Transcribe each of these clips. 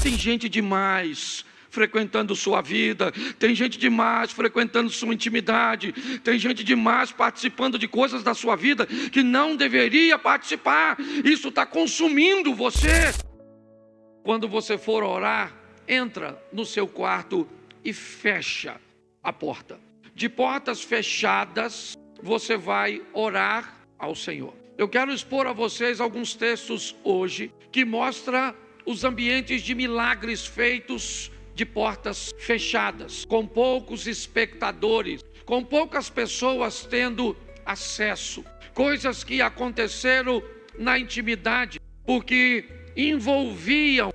Tem gente demais frequentando sua vida, tem gente demais frequentando sua intimidade, tem gente demais participando de coisas da sua vida que não deveria participar. Isso está consumindo você. Quando você for orar, entra no seu quarto e fecha a porta. De portas fechadas, você vai orar ao Senhor. Eu quero expor a vocês alguns textos hoje que mostram os ambientes de milagres feitos de portas fechadas, com poucos espectadores, com poucas pessoas tendo acesso. Coisas que aconteceram na intimidade, porque envolviam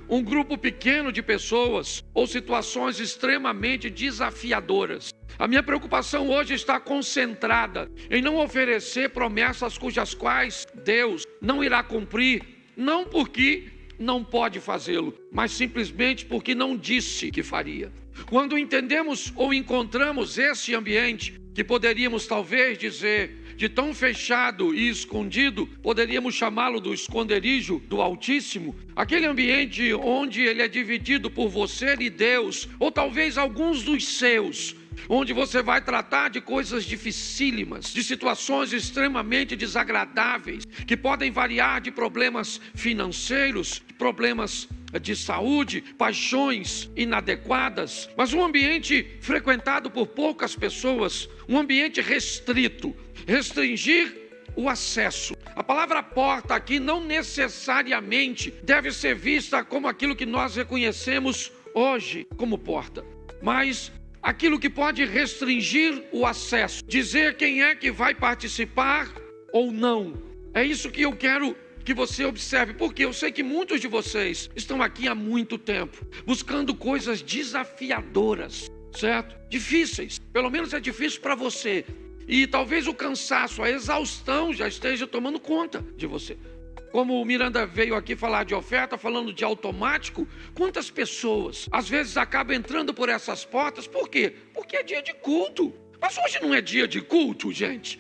um grupo pequeno de pessoas ou situações extremamente desafiadoras. A minha preocupação hoje está concentrada em não oferecer promessas cujas quais Deus não irá cumprir, não porque não pode fazê-lo, mas simplesmente porque não disse que faria. Quando entendemos ou encontramos esse ambiente, que poderíamos talvez dizer de tão fechado e escondido, poderíamos chamá-lo do esconderijo do Altíssimo, aquele ambiente onde ele é dividido por você e Deus, ou talvez alguns dos seus, onde você vai tratar de coisas dificílimas, de situações extremamente desagradáveis, que podem variar de problemas financeiros, problemas de saúde, paixões inadequadas, mas um ambiente frequentado por poucas pessoas, um ambiente restrito, restringir o acesso. A palavra porta aqui não necessariamente deve ser vista como aquilo que nós reconhecemos hoje como porta, mas aquilo que pode restringir o acesso, dizer quem é que vai participar ou não. É isso que eu quero que você observe, porque eu sei que muitos de vocês estão aqui há muito tempo, buscando coisas desafiadoras, certo? Difíceis, pelo menos é difícil para você. E talvez o cansaço, a exaustão já esteja tomando conta de você. Como o Miranda veio aqui falar de oferta, falando de automático, quantas pessoas às vezes acabam entrando por essas portas, por quê? Porque é dia de culto. Mas hoje não é dia de culto, gente.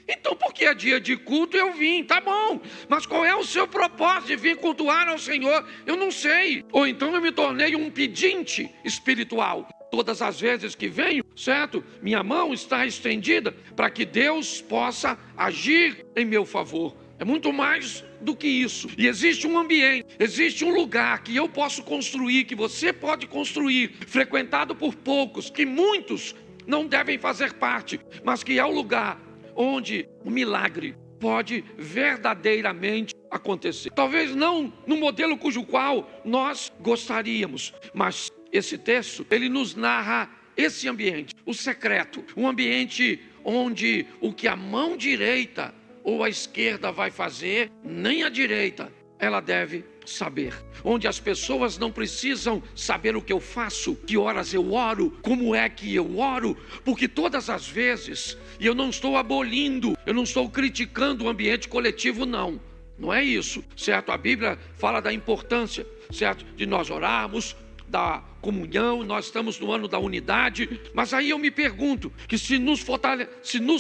Então, porque é dia de culto, eu vim, tá bom. Mas qual é o seu propósito de vir cultuar ao Senhor? Eu não sei. Ou então eu me tornei um pedinte espiritual. Todas as vezes que venho, certo? Minha mão está estendida para que Deus possa agir em meu favor. É muito mais do que isso. E existe um ambiente, existe um lugar que eu posso construir, que você pode construir, frequentado por poucos, que muitos não devem fazer parte, mas que é o lugar onde o milagre pode verdadeiramente acontecer. Talvez não no modelo cujo qual nós gostaríamos, mas esse texto, ele nos narra esse ambiente, o secreto, um ambiente onde o que a mão direita ou a esquerda vai fazer, nem a direita ela deve saber. Onde as pessoas não precisam saber o que eu faço, que horas eu oro, como é que eu oro, porque todas as vezes, e eu não estou abolindo, eu não estou criticando o ambiente coletivo, não é isso, certo? A Bíblia fala da importância, certo? De nós orarmos, da comunhão, nós estamos no ano da unidade, mas aí eu me pergunto, que se nos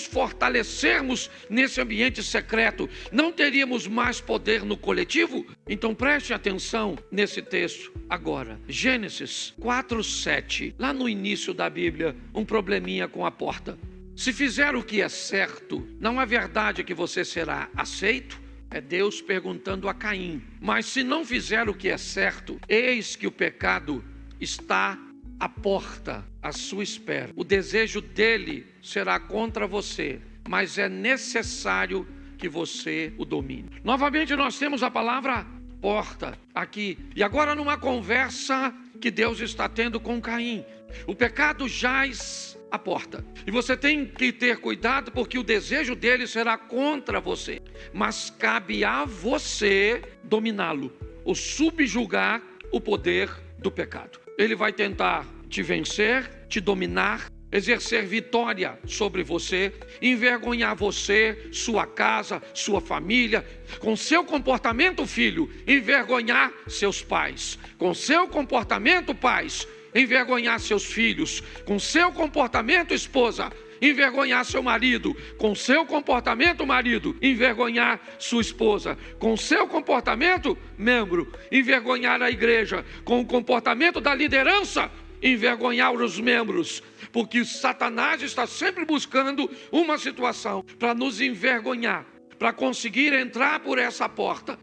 fortalecermos nesse ambiente secreto, não teríamos mais poder no coletivo? Então preste atenção nesse texto agora, Gênesis 4:7, lá no início da Bíblia, um probleminha com a porta. Se fizer o que é certo, não é verdade que você será aceito? É Deus perguntando a Caim. Mas se não fizer o que é certo, eis que o pecado está à porta, à sua espera. O desejo dele será contra você, mas é necessário que você o domine. Novamente nós temos a palavra porta aqui. E agora numa conversa que Deus está tendo com Caim. O pecado jaz à porta. E você tem que ter cuidado, porque o desejo dele será contra você. Mas cabe a você dominá-lo, ou subjugar o poder do pecado. Ele vai tentar te vencer, te dominar, exercer vitória sobre você, envergonhar você, sua casa, sua família, com seu comportamento, filho, envergonhar seus pais, com seu comportamento, pais, envergonhar seus filhos, com seu comportamento, esposa, envergonhar seu marido. Com seu comportamento, marido, envergonhar sua esposa. Com seu comportamento, membro, envergonhar a igreja. Com o comportamento da liderança, envergonhar os membros. Porque Satanás está sempre buscando uma situação para nos envergonhar, para conseguir entrar por essa porta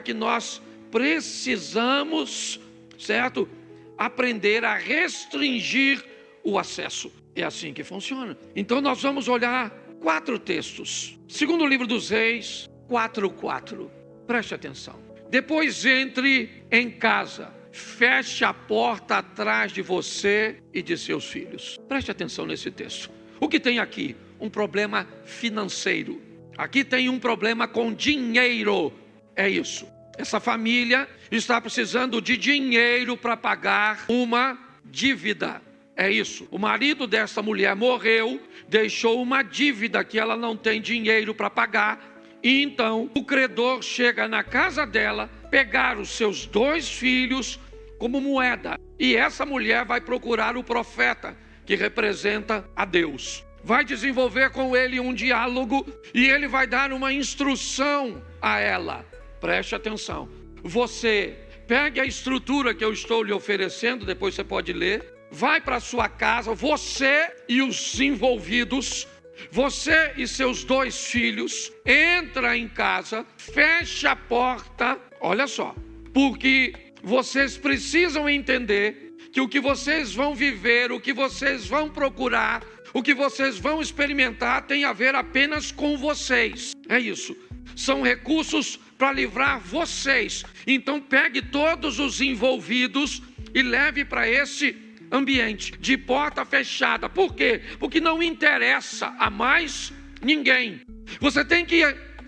que nós precisamos, certo? Aprender a restringir o acesso. É assim que funciona. Então nós vamos olhar 4 textos. Segundo livro dos Reis, 4:4. Preste atenção. Depois entre em casa, feche a porta atrás de você e de seus filhos. Preste atenção nesse texto. O que tem aqui? Um problema financeiro. Aqui tem um problema com dinheiro. É isso. Essa família está precisando de dinheiro para pagar uma dívida. É isso. O marido dessa mulher morreu, deixou uma dívida que ela não tem dinheiro para pagar. E então o credor chega na casa dela, pegar os seus 2 filhos como moeda. E essa mulher vai procurar o profeta, que representa a Deus. Vai desenvolver com ele um diálogo e ele vai dar uma instrução a ela. Preste atenção. Você pegue a estrutura que eu estou lhe oferecendo, depois você pode ler. Vai para sua casa, você e os envolvidos, você e seus 2 filhos, entra em casa, fecha a porta. Olha só, porque vocês precisam entender que o que vocês vão viver, o que vocês vão procurar, o que vocês vão experimentar tem a ver apenas com vocês. É isso. São recursos para livrar vocês. Então pegue todos os envolvidos e leve para esse ambiente de porta fechada. Por quê? Porque não interessa a mais ninguém. Você tem que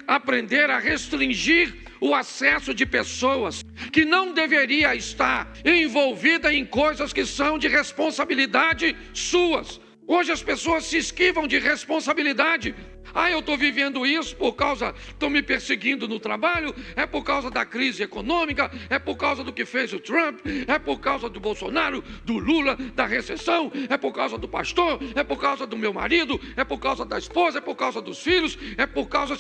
aprender a restringir o acesso de pessoas que não deveria estar envolvida em coisas que são de responsabilidade suas. Hoje as pessoas se esquivam de responsabilidade. Eu estou vivendo isso por causa, estão me perseguindo no trabalho, é por causa da crise econômica, é por causa do que fez o Trump, é por causa do Bolsonaro, do Lula, da recessão, é por causa do pastor, é por causa do meu marido, é por causa da esposa, é por causa dos filhos, é por causa...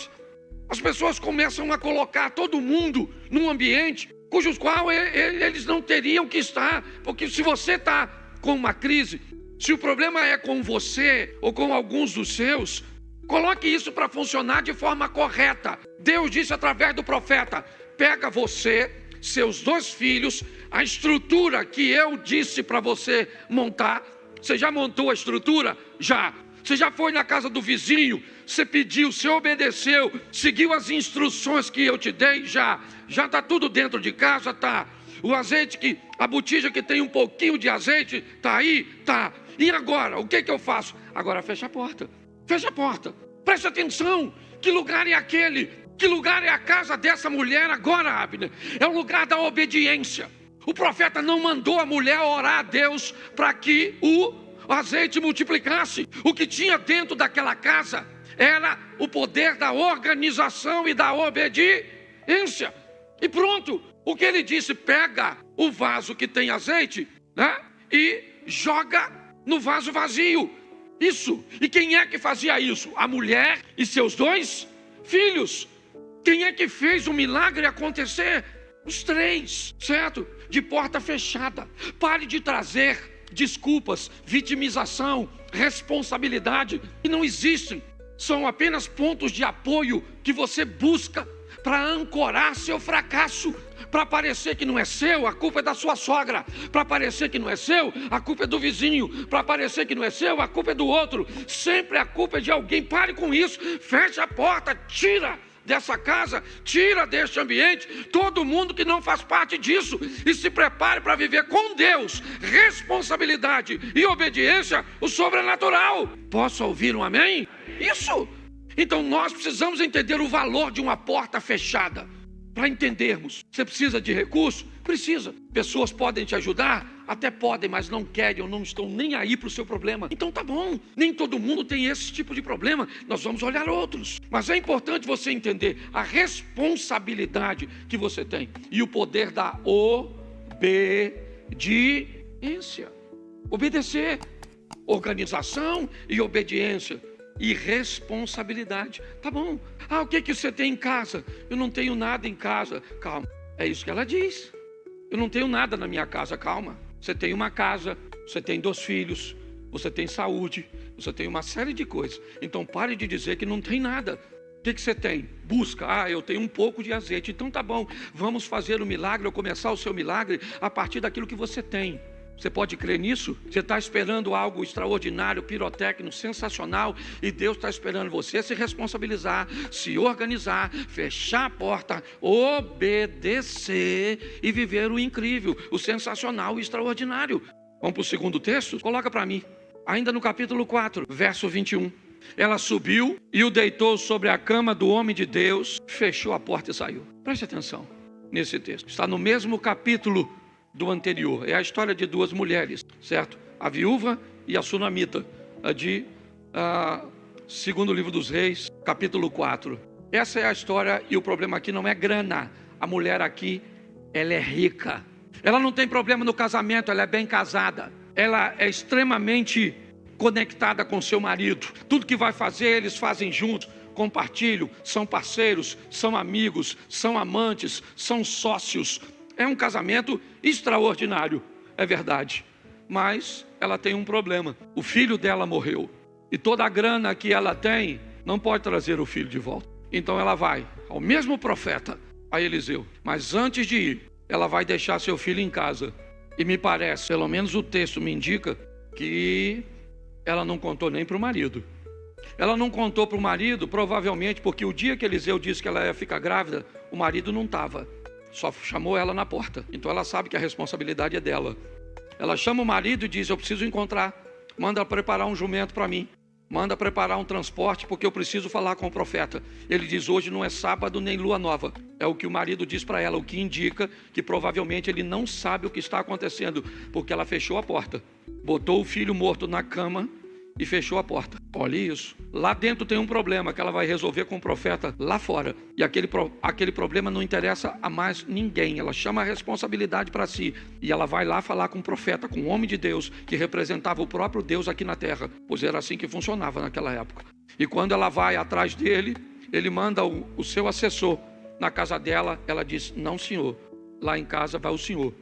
As pessoas começam a colocar todo mundo num ambiente cujos qual eles não teriam que estar, porque se você está com uma crise, se o problema é com você ou com alguns dos seus, coloque isso para funcionar de forma correta. Deus disse através do profeta: pega você, seus 2 filhos, a estrutura que eu disse para você montar. Você já montou a estrutura? Já. Você já foi na casa do vizinho? Você pediu, você obedeceu, seguiu as instruções que eu te dei? Já está tudo dentro de casa? Tá. O azeite, a botija que tem um pouquinho de azeite, tá aí? Tá. E agora? O que eu faço? Agora fecha a porta. Fecha a porta. Preste atenção. Que lugar é aquele? Que lugar é a casa dessa mulher agora, Abner? É o lugar da obediência. O profeta não mandou a mulher orar a Deus para que o azeite multiplicasse. O que tinha dentro daquela casa era o poder da organização e da obediência. E pronto. O que ele disse? Pega o vaso que tem azeite, né, e joga no vaso vazio. Isso. E quem é que fazia isso? A mulher e seus 2 filhos. Quem é que fez o milagre acontecer? Os 3, certo? De porta fechada. Pare de trazer desculpas, vitimização, responsabilidade, que não existem. São apenas pontos de apoio que você busca para ancorar seu fracasso. Para parecer que não é seu, a culpa é da sua sogra. Para parecer que não é seu, a culpa é do vizinho. Para parecer que não é seu, a culpa é do outro. Sempre a culpa é de alguém. Pare com isso. Feche a porta, tira dessa casa, tira deste ambiente todo mundo que não faz parte disso e se prepare para viver com Deus, responsabilidade e obediência, o sobrenatural. Posso ouvir um amém? Isso. Então nós precisamos entender o valor de uma porta fechada. Para entendermos, você precisa de recurso? Precisa. Pessoas podem te ajudar? Até podem, mas não querem ou não estão nem aí para o seu problema. Então tá bom, nem todo mundo tem esse tipo de problema. Nós vamos olhar outros. Mas é importante você entender a responsabilidade que você tem e o poder da obediência. Obedecer. organização e obediência e responsabilidade. Tá bom. O que você tem em casa? Eu não tenho nada em casa. Calma, é isso que ela diz. Eu não tenho nada na minha casa. Calma. Você tem uma casa, você tem 2 filhos, você tem saúde, você tem uma série de coisas. Então pare de dizer que não tem nada. O que você tem? Busca. Eu tenho um pouco de azeite. Então tá bom, vamos fazer o milagre, ou começar o seu milagre a partir daquilo que você tem. Você pode crer nisso? Você está esperando algo extraordinário, pirotécnico, sensacional, e Deus está esperando você se responsabilizar, se organizar, fechar a porta, obedecer e viver o incrível, o sensacional e extraordinário. Vamos para o segundo texto? Coloca para mim. Ainda no capítulo 4, verso 21. Ela subiu e o deitou sobre a cama do homem de Deus, fechou a porta e saiu. Preste atenção nesse texto. Está no mesmo capítulo do anterior. É a história de 2 mulheres, certo? A viúva e a sunamita, de segundo livro dos Reis, capítulo 4. Essa é a história, e o problema aqui não é grana. A mulher aqui, ela é rica. Ela não tem problema no casamento, ela é bem casada. Ela é extremamente conectada com seu marido. Tudo que vai fazer, eles fazem juntos, compartilham, são parceiros, são amigos, são amantes, são sócios. É um casamento extraordinário, é verdade. Mas ela tem um problema. O filho dela morreu. E toda a grana que ela tem não pode trazer o filho de volta. Então ela vai ao mesmo profeta, a Eliseu. Mas antes de ir, ela vai deixar seu filho em casa. E me parece, pelo menos o texto me indica, que ela não contou nem para o marido. Ela não contou para o marido, provavelmente porque o dia que Eliseu disse que ela ia ficar grávida, o marido não estava. Só chamou ela na porta. Então ela sabe que a responsabilidade é dela. Ela chama o marido e diz: eu preciso encontrar. Manda preparar um jumento para mim. Manda preparar um transporte, porque eu preciso falar com o profeta. Ele diz: hoje não é sábado nem lua nova. É o que o marido diz para ela, o que indica que provavelmente ele não sabe o que está acontecendo, porque ela fechou a porta, botou o filho morto na cama e fechou a porta. Olha isso. Lá dentro tem um problema que ela vai resolver com o profeta lá fora. E aquele problema não interessa a mais ninguém. Ela chama a responsabilidade para si. E ela vai lá falar com o profeta, com o homem de Deus, que representava o próprio Deus aqui na terra. Pois era assim que funcionava naquela época. E quando ela vai atrás dele, ele manda o seu assessor na casa dela. Ela diz: não, senhor. Lá em casa vai o senhor.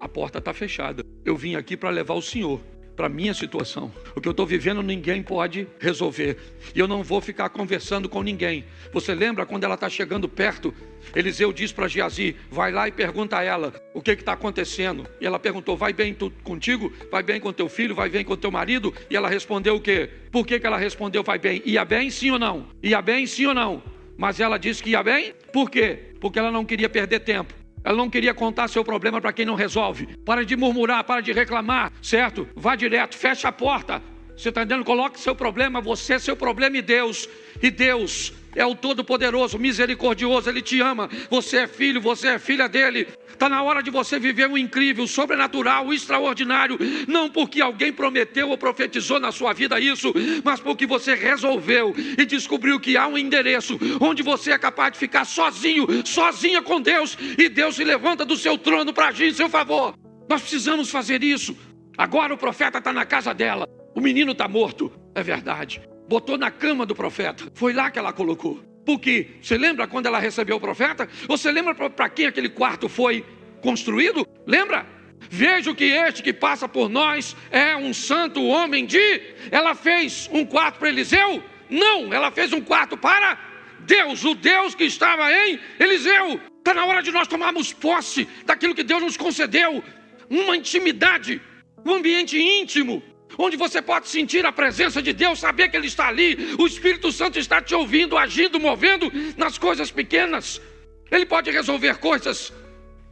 A porta está fechada. Eu vim aqui para levar o senhor para a minha situação. O que eu estou vivendo ninguém pode resolver. E eu não vou ficar conversando com ninguém. Você lembra quando ela está chegando perto? Eliseu diz para Geazi: vai lá e pergunta a ela o que está acontecendo. E ela perguntou: vai bem contigo? Vai bem com teu filho? Vai bem com teu marido? E ela respondeu o quê? Por que ela respondeu vai bem? Ia bem sim ou não? Ia bem sim ou não? Mas ela disse que ia bem? Por quê? Porque ela não queria perder tempo. Ela não queria contar seu problema para quem não resolve. Para de murmurar, para de reclamar, certo? Vá direto, fecha a porta. Você está entendendo? Coloque seu problema, você é seu problema e Deus. E Deus é o Todo-Poderoso, misericordioso, Ele te ama. Você é filho, você é filha dEle. Está na hora de você viver o incrível, o sobrenatural, o extraordinário. Não porque alguém prometeu ou profetizou na sua vida isso, mas porque você resolveu e descobriu que há um endereço onde você é capaz de ficar sozinho, sozinha com Deus. E Deus se levanta do seu trono para agir em seu favor. Nós precisamos fazer isso. Agora o profeta está na casa dela. O menino está morto, é verdade. Botou na cama do profeta. Foi lá que ela colocou. Porque, você lembra quando ela recebeu o profeta? Você lembra para quem aquele quarto foi construído? Lembra? Vejo que este que passa por nós é um santo homem de... Ela fez um quarto para Eliseu? Não, ela fez um quarto para Deus, o Deus que estava em Eliseu. Está na hora de nós tomarmos posse daquilo que Deus nos concedeu. Uma intimidade, um ambiente íntimo, onde você pode sentir a presença de Deus, saber que Ele está ali. O Espírito Santo está te ouvindo, agindo, movendo nas coisas pequenas. Ele pode resolver coisas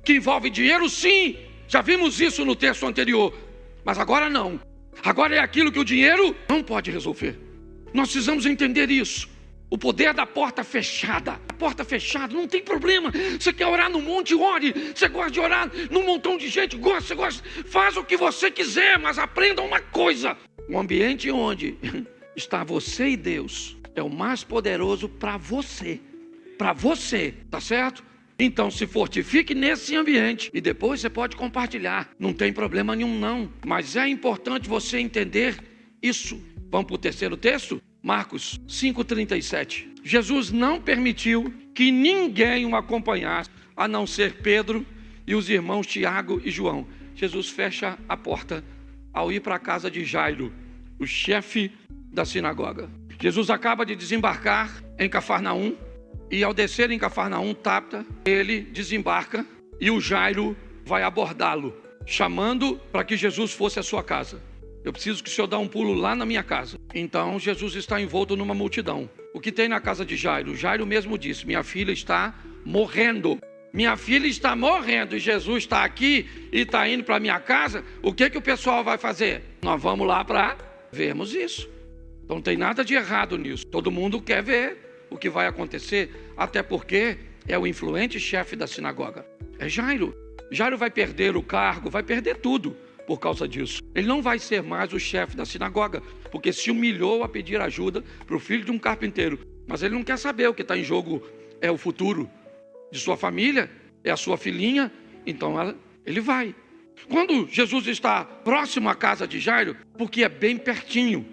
que envolvem dinheiro, sim. Já vimos isso no texto anterior. Mas agora não. Agora é aquilo que o dinheiro não pode resolver. Nós precisamos entender isso. O poder da porta fechada. A porta fechada, não tem problema. Você quer orar no monte, ore. Você gosta de orar num montão de gente, você gosta. Faz o que você quiser, mas aprenda uma coisa. O ambiente onde está você e Deus é o mais poderoso para você. Para você, tá certo? Então se fortifique nesse ambiente e depois você pode compartilhar. Não tem problema nenhum não. Mas é importante você entender isso. Vamos para o terceiro texto? Marcos 5,37. Jesus não permitiu que ninguém o acompanhasse, a não ser Pedro e os irmãos Tiago e João. Jesus fecha a porta ao ir para a casa de Jairo, o chefe da sinagoga. Jesus acaba de desembarcar em Cafarnaum, e ao descer em Cafarnaum, Tabita, ele desembarca e o Jairo vai abordá-lo, chamando para que Jesus fosse à sua casa. Eu preciso que o senhor dê um pulo lá na minha casa. Então Jesus está envolto numa multidão. O que tem na casa de Jairo? Jairo mesmo disse: minha filha está morrendo. Minha filha está morrendo e Jesus está aqui e está indo para a minha casa. O que o pessoal vai fazer? Nós vamos lá para vermos isso. Então não tem nada de errado nisso. Todo mundo quer ver o que vai acontecer, até porque é o influente chefe da sinagoga. É Jairo. Jairo vai perder o cargo, vai perder tudo por causa disso. Ele não vai ser mais o chefe da sinagoga, porque se humilhou a pedir ajuda para o filho de um carpinteiro. Mas ele não quer saber. O que está em jogo é o futuro de sua família, é a sua filhinha. Então ele vai. Quando Jesus está próximo à casa de Jairo, porque é bem pertinho,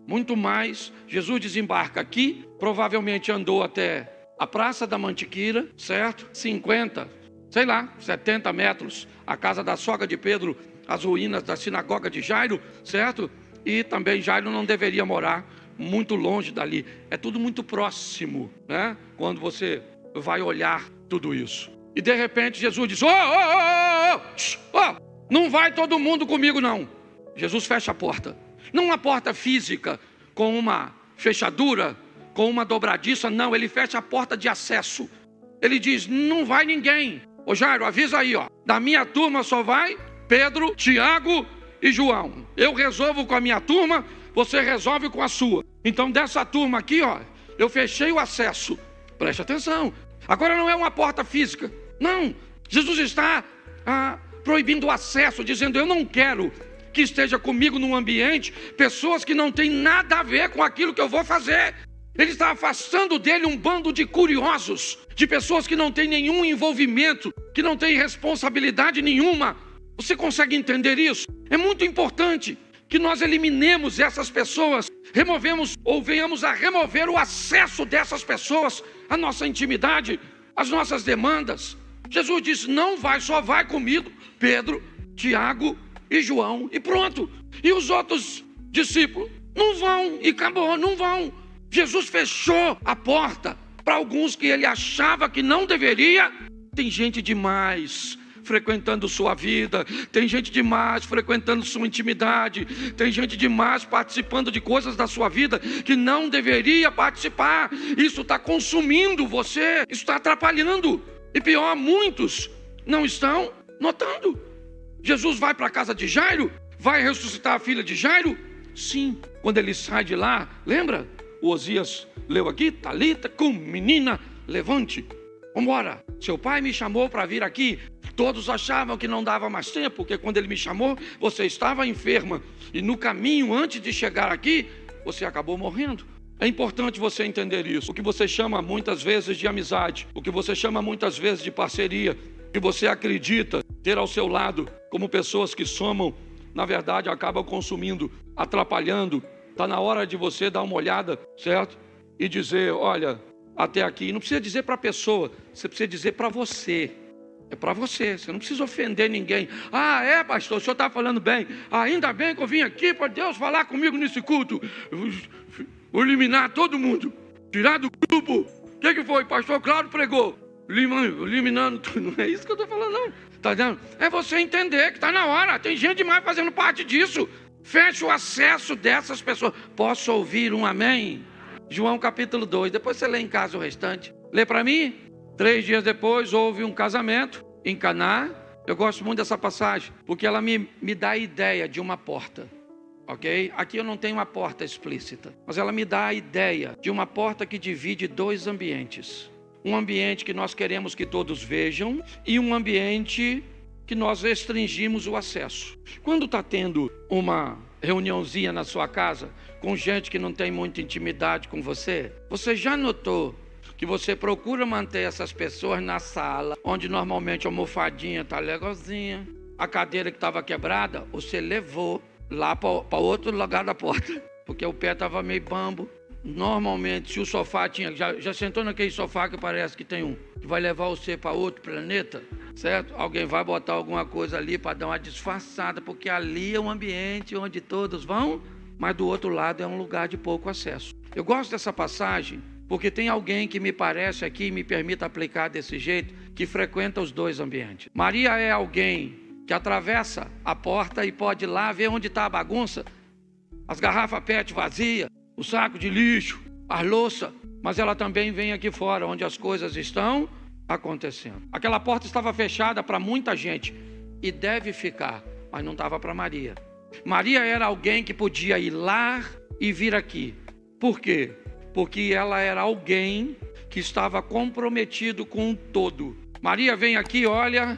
muito mais, Jesus desembarca aqui, provavelmente andou até a Praça da Mantiqueira, certo? 50, 70 metros, a casa da sogra de Pedro, as ruínas da sinagoga de Jairo, certo? E também Jairo não deveria morar muito longe dali. É tudo muito próximo, né? Quando você vai olhar tudo isso. E de repente Jesus diz: não vai todo mundo comigo não. Jesus fecha a porta. Não uma porta física com uma fechadura, com uma dobradiça, não. Ele fecha a porta de acesso. Ele diz: não vai ninguém. Ô Jairo, avisa aí, ó. Da minha turma só vai Pedro, Tiago e João. Eu resolvo com a minha turma, você resolve com a sua. Então dessa turma aqui, ó, eu fechei o acesso. Preste atenção. Agora não é uma porta física. Não. Jesus está proibindo o acesso, dizendo: eu não quero que esteja comigo num ambiente pessoas que não têm nada a ver com aquilo que eu vou fazer. Ele está afastando dele um bando de curiosos, de pessoas que não têm nenhum envolvimento, que não têm responsabilidade nenhuma. Você consegue entender isso? É muito importante que nós eliminemos essas pessoas, removemos ou venhamos a remover o acesso dessas pessoas à nossa intimidade, às nossas demandas. Jesus disse: não vai, só vai comigo Pedro, Tiago e João, e pronto. E os outros discípulos não vão, e acabou, não vão. Jesus fechou a porta para alguns que ele achava que não deveria. Tem gente demais frequentando sua vida, tem gente demais frequentando sua intimidade, tem gente demais participando de coisas da sua vida que não deveria participar. Isso está consumindo você, isso está atrapalhando, e pior, muitos não estão notando. Jesus vai para a casa de Jairo, vai ressuscitar a filha de Jairo. Sim, quando ele sai de lá, lembra? O Osias leu aqui: Talita, cum, menina, levante, vamos embora. Seu pai me chamou para vir aqui. Todos achavam que não dava mais tempo, porque quando ele me chamou, você estava enferma. E no caminho, antes de chegar aqui, você acabou morrendo. É importante você entender isso. O que você chama muitas vezes de amizade, o que você chama muitas vezes de parceria, o que você acredita ter ao seu lado como pessoas que somam, na verdade acabam consumindo, atrapalhando. Está na hora de você dar uma olhada, certo? E dizer: olha, até aqui. Não precisa dizer para a pessoa, você precisa dizer para você. É para você, você não precisa ofender ninguém. Pastor, o senhor está falando bem. Ainda bem que eu vim aqui para Deus falar comigo nesse culto. Vou eliminar todo mundo, tirar do grupo. O que foi? Pastor Cláudio pregou, eliminando tudo. Não é isso que eu estou falando, não. Tá dando? É você entender que está na hora. Tem gente demais fazendo parte disso. Feche o acesso dessas pessoas. Posso ouvir um amém? João capítulo 2, depois você lê em casa o restante. Lê para mim. 3 dias depois houve um casamento em Caná. Eu gosto muito dessa passagem, porque ela me dá a ideia de uma porta, ok? Aqui eu não tenho uma porta explícita, mas ela me dá a ideia de uma porta que divide 2 ambientes. Um ambiente que nós queremos que todos vejam e um ambiente que nós restringimos o acesso. Quando está tendo uma reuniãozinha na sua casa com gente que não tem muita intimidade com você, você já notou que você procura manter essas pessoas na sala, onde normalmente a almofadinha está legalzinha, a cadeira que estava quebrada, você levou lá para outro lugar da porta, porque o pé estava meio bambo. Normalmente, se o sofá tinha... Já sentou naquele sofá que parece que tem um, que vai levar você para outro planeta, certo? Alguém vai botar alguma coisa ali para dar uma disfarçada, porque ali é um ambiente onde todos vão, mas do outro lado é um lugar de pouco acesso. Eu gosto dessa passagem, porque tem alguém que me parece aqui, me permita aplicar desse jeito, que frequenta os dois ambientes. Maria é alguém que atravessa a porta e pode ir lá ver onde está a bagunça, as garrafas PET vazias, o saco de lixo, a louça, mas ela também vem aqui fora, onde as coisas estão acontecendo. Aquela porta estava fechada para muita gente, e deve ficar, mas não estava para Maria. Maria era alguém que podia ir lá e vir aqui. Por quê? Porque ela era alguém que estava comprometido com o todo. Maria vem aqui, olha,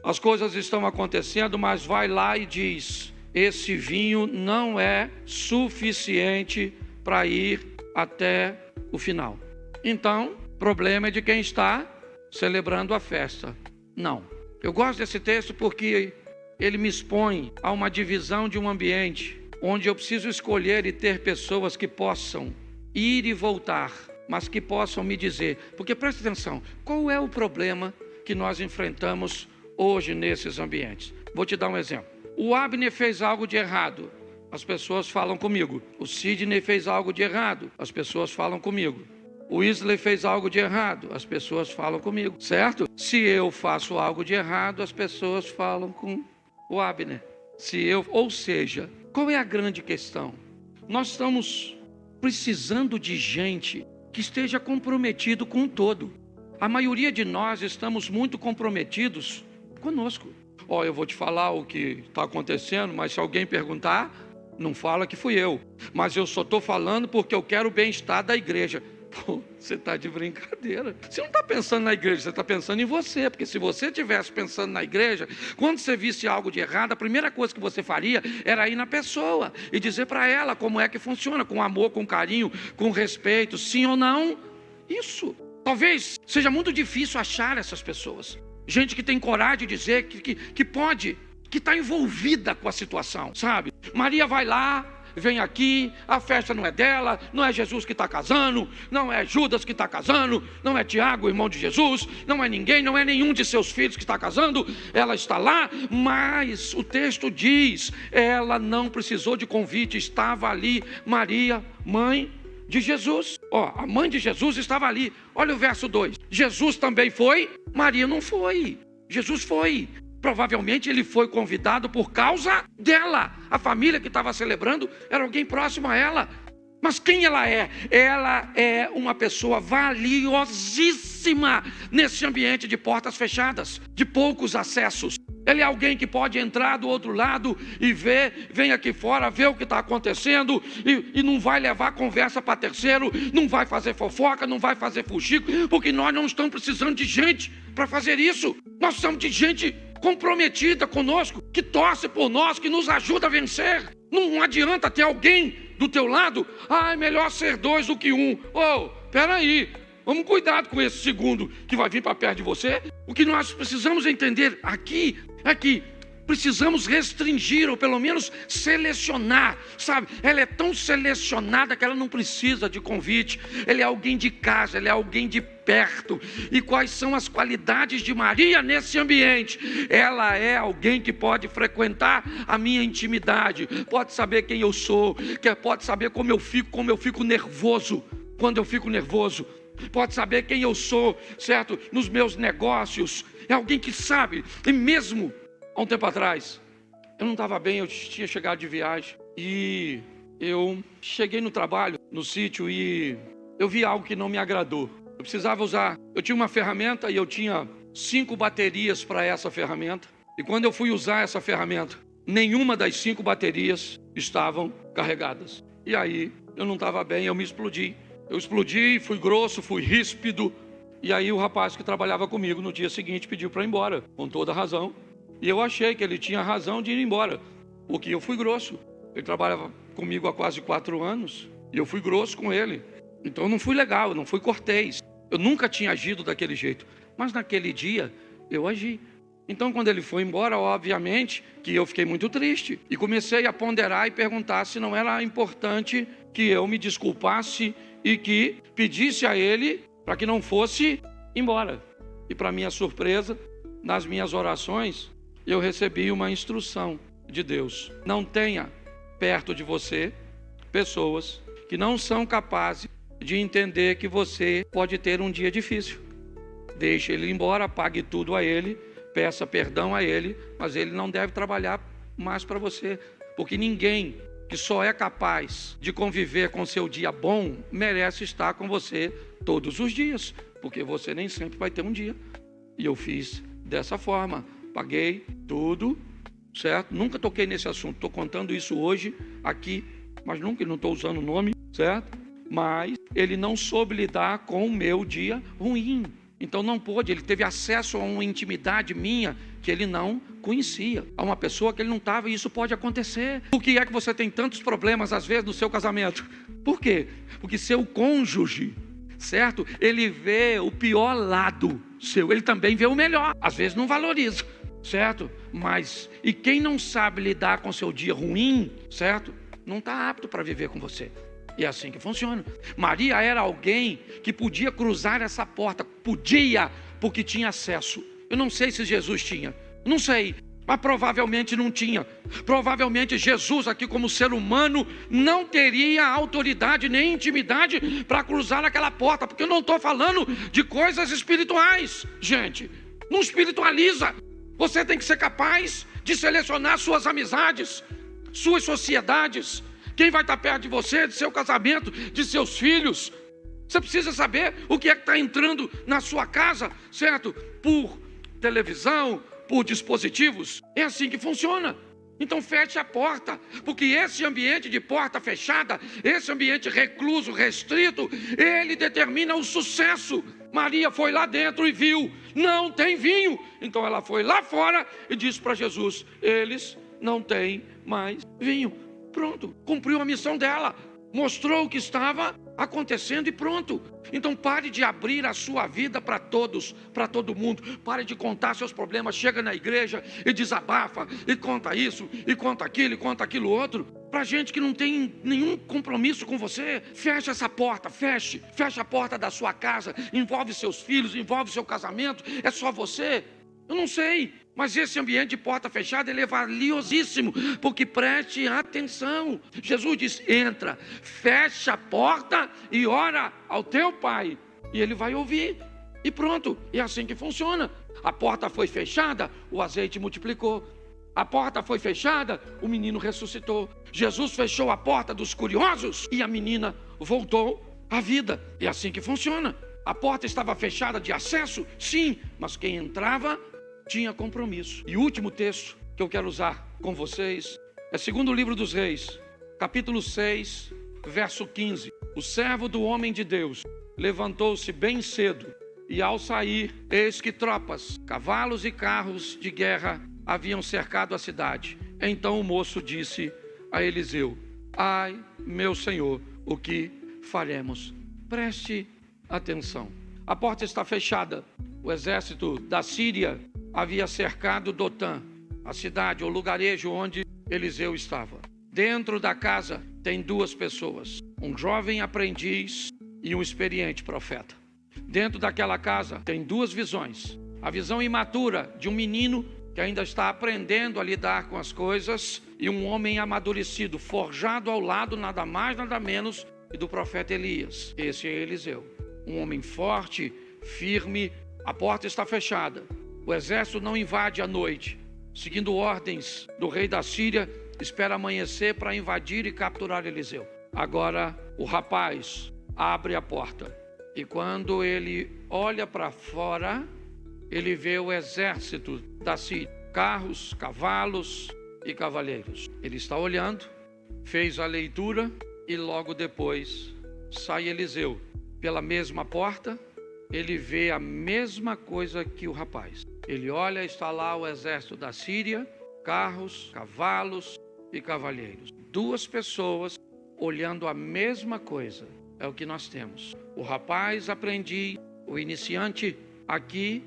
as coisas estão acontecendo, mas vai lá e diz: esse vinho não é suficiente para ir até o final. Então, problema é de quem está celebrando a festa. Não. Eu gosto desse texto porque ele me expõe a uma divisão de um ambiente onde eu preciso escolher e ter pessoas que possam ir e voltar, mas que possam me dizer, porque preste atenção, qual é o problema que nós enfrentamos hoje nesses ambientes? Vou te dar um exemplo. O Abner fez algo de errado, as pessoas falam comigo. O Sidney fez algo de errado, as pessoas falam comigo. O Isley fez algo de errado, as pessoas falam comigo, certo? Se eu faço algo de errado, as pessoas falam com o Abner. Ou seja, qual é a grande questão? Nós estamos precisando de gente que esteja comprometido com o todo. A maioria de nós estamos muito comprometidos conosco. Eu vou te falar o que está acontecendo, mas se alguém perguntar, não fala que fui eu. Mas eu só estou falando porque eu quero o bem-estar da igreja. Pô, você está de brincadeira. Você não está pensando na igreja, você está pensando em você. Porque se você estivesse pensando na igreja, quando você visse algo de errado, a primeira coisa que você faria era ir na pessoa e dizer para ela como é que funciona, com amor, com carinho, com respeito, sim ou não. Isso. Talvez seja muito difícil achar essas pessoas. Gente que tem coragem de dizer que pode, que está envolvida com a situação, sabe? Maria vai lá, vem aqui, a festa não é dela, não é Jesus que está casando, não é Judas que está casando, não é Tiago, irmão de Jesus, não é ninguém, não é nenhum de seus filhos que está casando, ela está lá, mas o texto diz, ela não precisou de convite, estava ali Maria, mãe de Jesus. A mãe de Jesus estava ali. Olha o verso 2. Jesus também foi, Maria não foi. Jesus foi. Provavelmente ele foi convidado por causa dela. A família que estava celebrando era alguém próximo a ela. Mas quem ela é? Ela é uma pessoa valiosíssima nesse ambiente de portas fechadas, de poucos acessos. Ele é alguém que pode entrar do outro lado e vem aqui fora, ver o que está acontecendo e não vai levar conversa para terceiro, não vai fazer fofoca, não vai fazer fuxico, porque nós não estamos precisando de gente para fazer isso. Nós precisamos de gente comprometida conosco, que torce por nós, que nos ajuda a vencer. Não adianta ter alguém do teu lado, é melhor ser dois do que um. Peraí, vamos cuidado com esse segundo que vai vir para perto de você. O que nós precisamos entender aqui é que precisamos restringir, ou pelo menos selecionar, sabe? Ela é tão selecionada que ela não precisa de convite. Ela é alguém de casa, ela é alguém de perto. E quais são as qualidades de Maria nesse ambiente? Ela é alguém que pode frequentar a minha intimidade, pode saber quem eu sou, pode saber como eu fico nervoso, quando eu fico nervoso. Pode saber quem eu sou, certo? Nos meus negócios. É alguém que sabe. E mesmo há um tempo atrás, eu não estava bem, eu tinha chegado de viagem. E eu cheguei no trabalho, no sítio, e eu vi algo que não me agradou. Eu precisava usar, eu tinha uma ferramenta e eu tinha 5 baterias para essa ferramenta. E quando eu fui usar essa ferramenta, nenhuma das 5 baterias estavam carregadas. E aí, eu não estava bem, eu me explodi. Eu explodi, fui grosso, fui ríspido. E aí o rapaz que trabalhava comigo no dia seguinte pediu para ir embora, com toda razão. E eu achei que ele tinha razão de ir embora, porque eu fui grosso. Ele trabalhava comigo há quase 4 anos, e eu fui grosso com ele. Então eu não fui legal, eu não fui cortês. Eu nunca tinha agido daquele jeito. Mas naquele dia, eu agi. Então, quando ele foi embora, obviamente que eu fiquei muito triste. E comecei a ponderar e perguntar se não era importante que eu me desculpasse e que pedisse a ele para que não fosse embora. E para minha surpresa, nas minhas orações, eu recebi uma instrução de Deus. Não tenha perto de você pessoas que não são capazes de entender que você pode ter um dia difícil. Deixe ele ir embora, pague tudo a ele, peça perdão a ele, mas ele não deve trabalhar mais para você, porque ninguém que só é capaz de conviver com seu dia bom merece estar com você todos os dias, porque você nem sempre vai ter um dia. E eu fiz dessa forma, paguei tudo, certo? Nunca toquei nesse assunto, estou contando isso hoje aqui, mas nunca, não estou usando o nome, certo? Mas ele não soube lidar com o meu dia ruim. Então não pôde, ele teve acesso a uma intimidade minha que ele não conhecia, a uma pessoa que ele não estava, e isso pode acontecer. Por que é que você tem tantos problemas às vezes no seu casamento? Por quê? Porque seu cônjuge, certo? Ele vê o pior lado seu, ele também vê o melhor, às vezes não valoriza, certo? Mas, e quem não sabe lidar com seu dia ruim, certo? Não está apto para viver com você. E é assim que funciona. Maria era alguém que podia cruzar essa porta. Podia, porque tinha acesso. Eu não sei se Jesus tinha. Não sei. Mas provavelmente não tinha. Provavelmente Jesus aqui como ser humano não teria autoridade nem intimidade para cruzar aquela porta. Porque eu não estou falando de coisas espirituais. Gente, não espiritualiza. Você tem que ser capaz de selecionar suas amizades, suas sociedades. Quem vai estar perto de você, de seu casamento, de seus filhos. Você precisa saber o que é que está entrando na sua casa, certo? Por televisão, por dispositivos. É assim que funciona. Então feche a porta, porque esse ambiente de porta fechada, esse ambiente recluso, restrito, ele determina o sucesso. Maria foi lá dentro e viu, não tem vinho. Então ela foi lá fora e disse para Jesus, eles não têm mais vinho. Pronto, cumpriu a missão dela, mostrou o que estava acontecendo e pronto. Então pare de abrir a sua vida para todos, para todo mundo. Pare de contar seus problemas, chega na igreja e desabafa, e conta isso, e conta aquilo outro. Para gente que não tem nenhum compromisso com você, feche essa porta, feche a porta da sua casa, envolve seus filhos, envolve seu casamento, é só você. Eu não sei, mas esse ambiente de porta fechada ele é valiosíssimo, porque preste atenção. Jesus diz, entra, fecha a porta e ora ao teu pai, e ele vai ouvir, e pronto, é assim que funciona. A porta foi fechada, o azeite multiplicou. A porta foi fechada, o menino ressuscitou. Jesus fechou a porta dos curiosos e a menina voltou à vida. É assim que funciona. A porta estava fechada de acesso, sim, mas quem entrava tinha compromisso. E o último texto que eu quero usar com vocês é 2º livro dos Reis, capítulo 6, verso 15. O servo do homem de Deus levantou-se bem cedo e ao sair, eis que tropas, cavalos e carros de guerra haviam cercado a cidade. Então o moço disse a Eliseu, ai, meu senhor, o que faremos? Preste atenção. A porta está fechada. O exército da Síria havia cercado Dotã, a cidade, o lugarejo onde Eliseu estava. Dentro da casa tem 2 pessoas, um jovem aprendiz e um experiente profeta. Dentro daquela casa tem 2 visões. A visão imatura de um menino que ainda está aprendendo a lidar com as coisas e um homem amadurecido, forjado ao lado nada mais, nada menos que do profeta Elias. Esse é Eliseu, um homem forte, firme. A porta está fechada. O exército não invade à noite, seguindo ordens do rei da Síria, espera amanhecer para invadir e capturar Eliseu. Agora o rapaz abre a porta e quando ele olha para fora, ele vê o exército da Síria, carros, cavalos e cavaleiros. Ele está olhando, fez a leitura e logo depois sai Eliseu pela mesma porta. Ele vê a mesma coisa que o rapaz. Ele olha, está lá o exército da Síria, carros, cavalos e cavalheiros. 2 pessoas olhando a mesma coisa. É o que nós temos. O rapaz aprendiz, o iniciante aqui,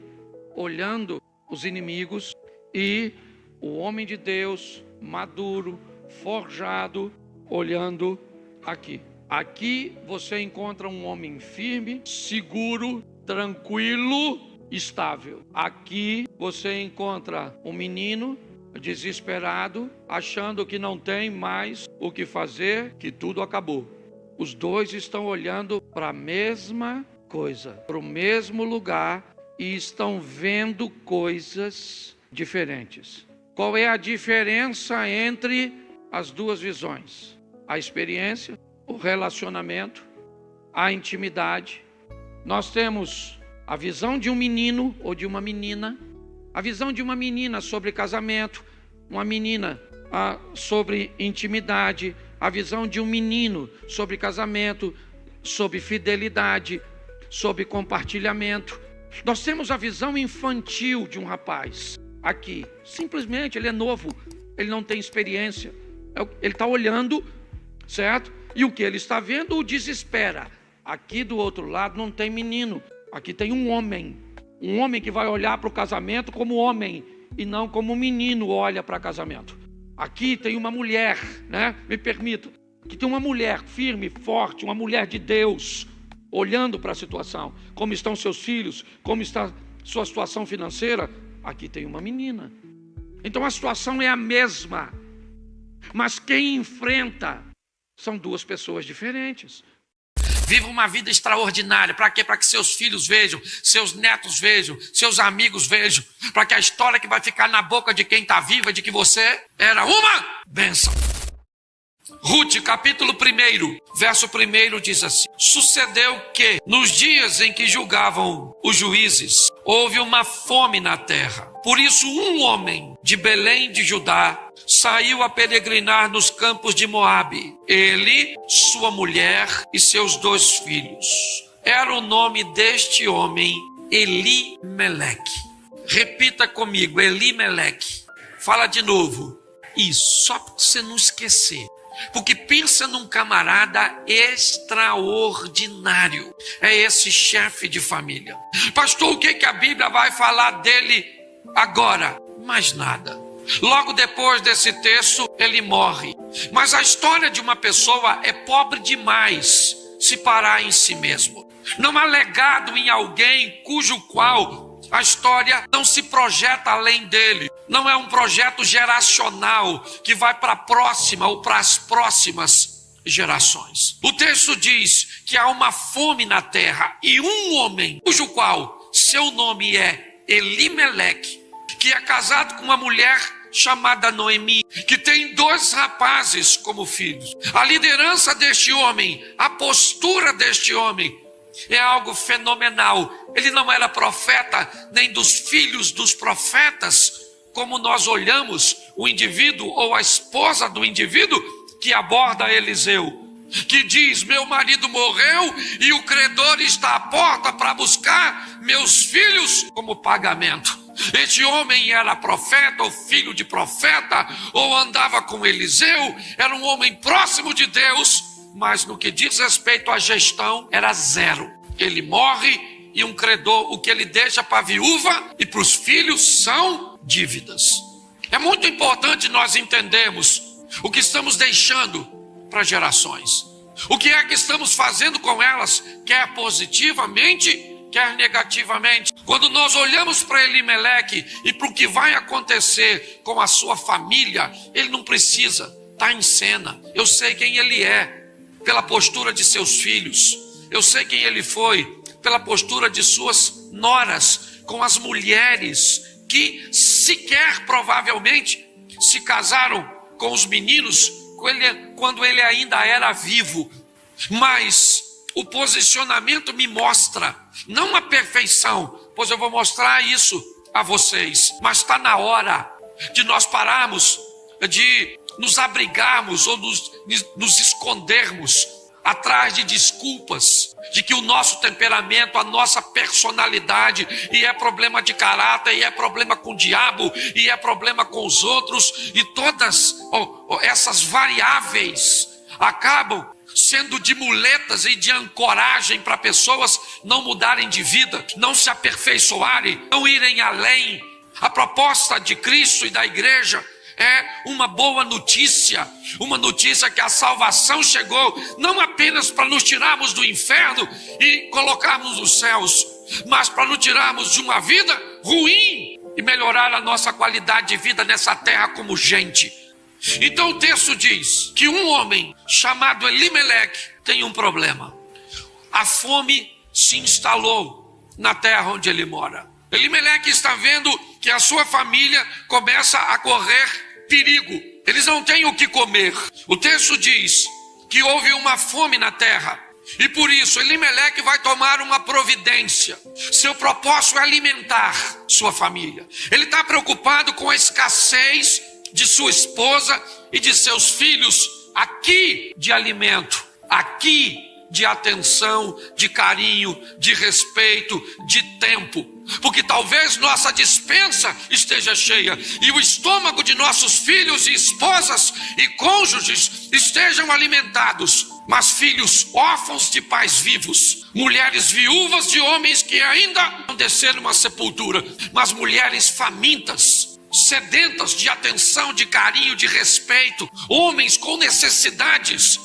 olhando os inimigos e o homem de Deus, maduro, forjado, olhando aqui. Aqui você encontra um homem firme, seguro, tranquilo, estável. Aqui você encontra um menino desesperado, achando que não tem mais o que fazer, que tudo acabou. Os dois estão olhando para a mesma coisa, para o mesmo lugar, e estão vendo coisas diferentes. Qual é a diferença entre as duas visões? A experiência, o relacionamento, a intimidade. Nós temos a visão de um menino ou de uma menina, a visão de uma menina sobre casamento, uma menina sobre intimidade, a visão de um menino sobre casamento, sobre fidelidade, sobre compartilhamento. Nós temos a visão infantil de um rapaz aqui. Simplesmente ele é novo, ele não tem experiência, ele está olhando, certo? E o que ele está vendo o desespera. Aqui do outro lado não tem menino, aqui tem um homem que vai olhar para o casamento como homem e não como menino olha para casamento. Aqui tem uma mulher, né? Me permito, que tem uma mulher firme, forte, uma mulher de Deus, olhando para a situação, como estão seus filhos, como está sua situação financeira. Aqui tem uma menina. Então a situação é a mesma, mas quem enfrenta são duas pessoas diferentes. Viva uma vida extraordinária. Para quê? Para que seus filhos vejam, seus netos vejam, seus amigos vejam, para que a história que vai ficar na boca de quem está vivo é de que você era uma bênção. Ruth, capítulo 1, verso 1 diz assim: sucedeu que, nos dias em que julgavam os juízes, houve uma fome na terra. Por isso um homem de Belém de Judá saiu a peregrinar nos campos de Moabe. Ele, sua mulher e seus 2 filhos. Era o nome deste homem Elimeleque. Repita comigo, Elimeleque. Fala de novo. Isso, só para você não esquecer. Porque pensa num camarada extraordinário. É esse chefe de família. Pastor, o que a Bíblia vai falar dele agora? Mais nada. Logo depois desse texto, ele morre. Mas a história de uma pessoa é pobre demais se parar em si mesmo. Não há legado em alguém cujo qual a história não se projeta além dele. Não é um projeto geracional que vai para a próxima ou para as próximas gerações. O texto diz que há uma fome na terra e um homem, cujo qual seu nome é Elimeleque, que é casado com uma mulher chamada Noemi, que tem 2 rapazes como filhos. A liderança deste homem, a postura deste homem é algo fenomenal. Ele não era profeta nem dos filhos dos profetas, como nós olhamos o indivíduo ou a esposa do indivíduo que aborda Eliseu, que diz: meu marido morreu e o credor está à porta para buscar meus filhos como pagamento. Este homem era profeta ou filho de profeta, ou andava com Eliseu, era um homem próximo de Deus, mas no que diz respeito à gestão era zero. Ele morre e um credor, o que ele deixa para a viúva e para os filhos são dívidas. É muito importante nós entendermos o que estamos deixando para gerações. O que é que estamos fazendo com elas, quer positivamente, quer negativamente. Quando nós olhamos para Elimeleque e para o que vai acontecer com a sua família, ele não precisa estar em cena. Eu sei quem ele é pela postura de seus filhos. Eu sei quem ele foi pela postura de suas noras com as mulheres que sequer provavelmente se casaram com os meninos quando ele ainda era vivo. Mas o posicionamento me mostra, não a perfeição, pois eu vou mostrar isso a vocês, mas está na hora de nós pararmos, de nos abrigarmos ou nos escondermos atrás de desculpas, de que o nosso temperamento, a nossa personalidade, e é problema de caráter, e é problema com o diabo, e é problema com os outros, e todas essas variáveis acabam sendo de muletas e de ancoragem para pessoas não mudarem de vida, não se aperfeiçoarem, não irem além. A proposta de Cristo e da igreja é uma boa notícia, uma notícia que a salvação chegou, não apenas para nos tirarmos do inferno e colocarmos nos céus, mas para nos tirarmos de uma vida ruim e melhorar a nossa qualidade de vida nessa terra como gente. Então o texto diz que um homem chamado Elimeleque tem um problema. A fome se instalou na terra onde ele mora. Elimeleque está vendo que a sua família começa a correr perigo. Eles não têm o que comer. O texto diz que houve uma fome na terra. E por isso Elimeleque vai tomar uma providência. Seu propósito é alimentar sua família. Ele está preocupado com a escassez de sua esposa e de seus filhos aqui de alimento, aqui de atenção, de carinho, de respeito, de tempo. Porque talvez nossa despensa esteja cheia e o estômago de nossos filhos e esposas e cônjuges estejam alimentados. Mas filhos órfãos de pais vivos, mulheres viúvas de homens que ainda não desceram uma sepultura, mas mulheres famintas, sedentas de atenção, de carinho, de respeito, homens com necessidades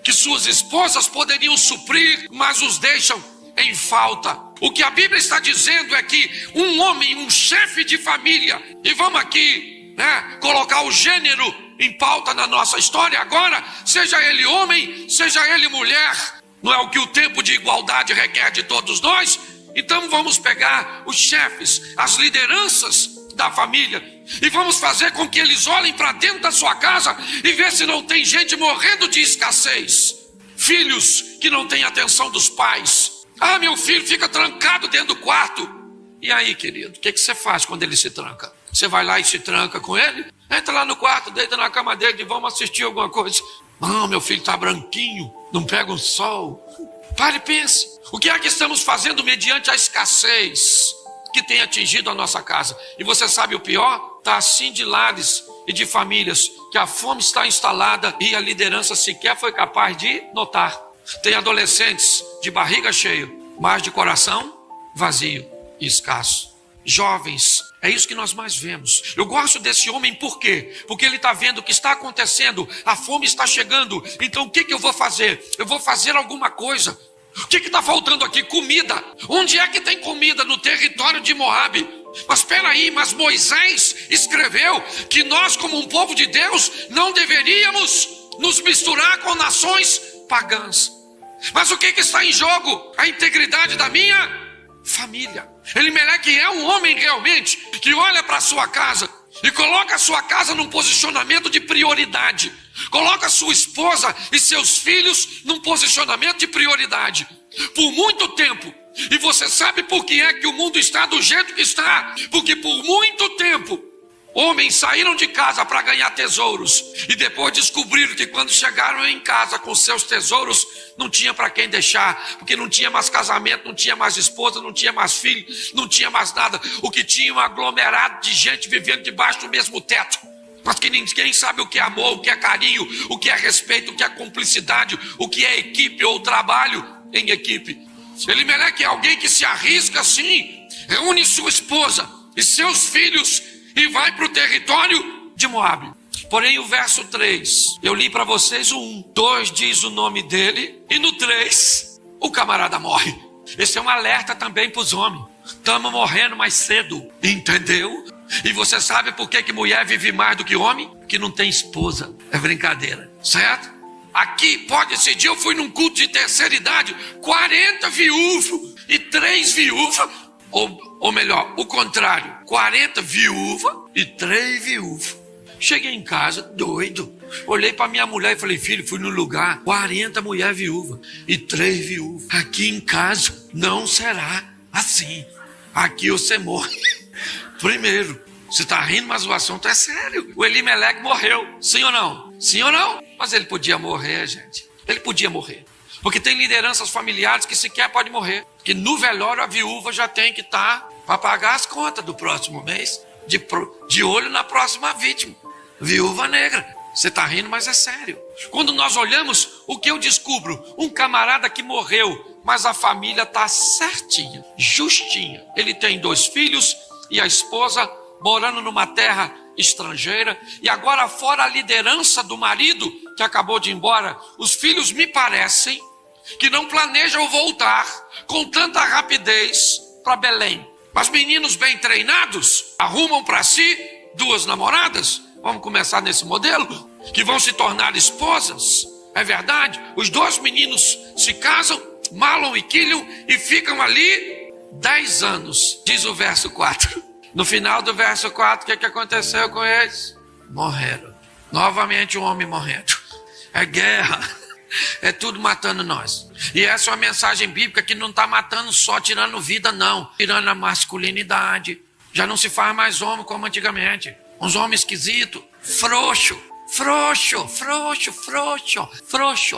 que suas esposas poderiam suprir, mas os deixam em falta. O que a Bíblia está dizendo é que um homem, um chefe de família, e vamos aqui, colocar o gênero em pauta na nossa história agora, seja ele homem, seja ele mulher, não é o que o tempo de igualdade requer de todos nós? Então vamos pegar os chefes, as lideranças da família, e vamos fazer com que eles olhem para dentro da sua casa e ver se não tem gente morrendo de escassez, filhos que não têm atenção dos pais. Ah, meu filho fica trancado dentro do quarto. E aí, querido, o que você faz quando ele se tranca? Você vai lá e se tranca com ele? Entra lá no quarto, deita na cama dele e vamos assistir alguma coisa. Não, meu filho está branquinho, não pega o sol. Pare e pense, o que é que estamos fazendo mediante a escassez que tem atingido a nossa casa? E você sabe o pior? Está assim de lares e de famílias que a fome está instalada e a liderança sequer foi capaz de notar. Tem adolescentes de barriga cheia, mas de coração vazio e escasso. Jovens, é isso que nós mais vemos. Eu gosto desse homem por quê? Porque ele está vendo o que está acontecendo, a fome está chegando. Então o que eu vou fazer? Eu vou fazer alguma coisa. O que está faltando aqui? Comida. Onde é que tem comida? No território de Moabe. Mas espera aí, mas Moisés escreveu que nós, como um povo de Deus, não deveríamos nos misturar com nações pagãs. Mas o que está em jogo? A integridade da minha família. Elimeleque é um homem realmente que olha para a sua casa e coloca a sua casa num posicionamento de prioridade. Coloca a sua esposa e seus filhos num posicionamento de prioridade. Por muito tempo. E você sabe por que é que o mundo está do jeito que está? Porque por muito tempo homens saíram de casa para ganhar tesouros e depois descobriram que quando chegaram em casa com seus tesouros não tinha para quem deixar, porque não tinha mais casamento, não tinha mais esposa, não tinha mais filho, não tinha mais nada. O que tinha um aglomerado de gente vivendo debaixo do mesmo teto, mas que ninguém sabe o que é amor, o que é carinho, o que é respeito, o que é cumplicidade, o que é equipe ou trabalho em equipe. Elimeleque é alguém que se arrisca assim, reúne sua esposa e seus filhos e vai para o território de Moabe. Porém o verso 3, eu li para vocês o 1, 2 diz o nome dele e no 3 o camarada morre. Esse é um alerta também para os homens. Estamos morrendo mais cedo, entendeu? E você sabe por que mulher vive mais do que homem? Porque não tem esposa, é brincadeira, certo? Aqui, esse dia eu fui num culto de terceira idade, 40 viúvos e 3 viúvas, ou melhor, o contrário, 40 viúvas e 3 viúvas. Cheguei em casa, doido, olhei para minha mulher e falei, filho, fui no lugar, 40 mulheres viúvas e 3 viúvas. Aqui em casa não será assim, aqui você morre primeiro. Você está rindo, mas o assunto é sério. O Elimeleque morreu, sim ou não? Sim ou não? Mas ele podia morrer, gente. Ele podia morrer. Porque tem lideranças familiares que sequer pode morrer. Que no velório a viúva já tem que estar para pagar as contas do próximo mês. De olho na próxima vítima. Viúva negra. Você está rindo, mas é sério. Quando nós olhamos, o que eu descubro? Um camarada que morreu, mas a família está certinha, justinha. Ele tem 2 filhos e a esposa morando numa terra estrangeira, e agora fora a liderança do marido, que acabou de ir embora, os filhos me parecem que não planejam voltar com tanta rapidez para Belém. Mas meninos bem treinados arrumam para si 2 namoradas, vamos começar nesse modelo, que vão se tornar esposas. É verdade, os 2 meninos se casam, malam e quilham e ficam ali 10 anos, diz o verso 4. No final do verso 4, o que aconteceu com eles? Morreram. Novamente um homem morrendo. É guerra. É tudo matando nós. E essa é uma mensagem bíblica que não está matando só, tirando vida, não. Tirando a masculinidade. Já não se faz mais homem como antigamente. Uns homens esquisitos, frouxo.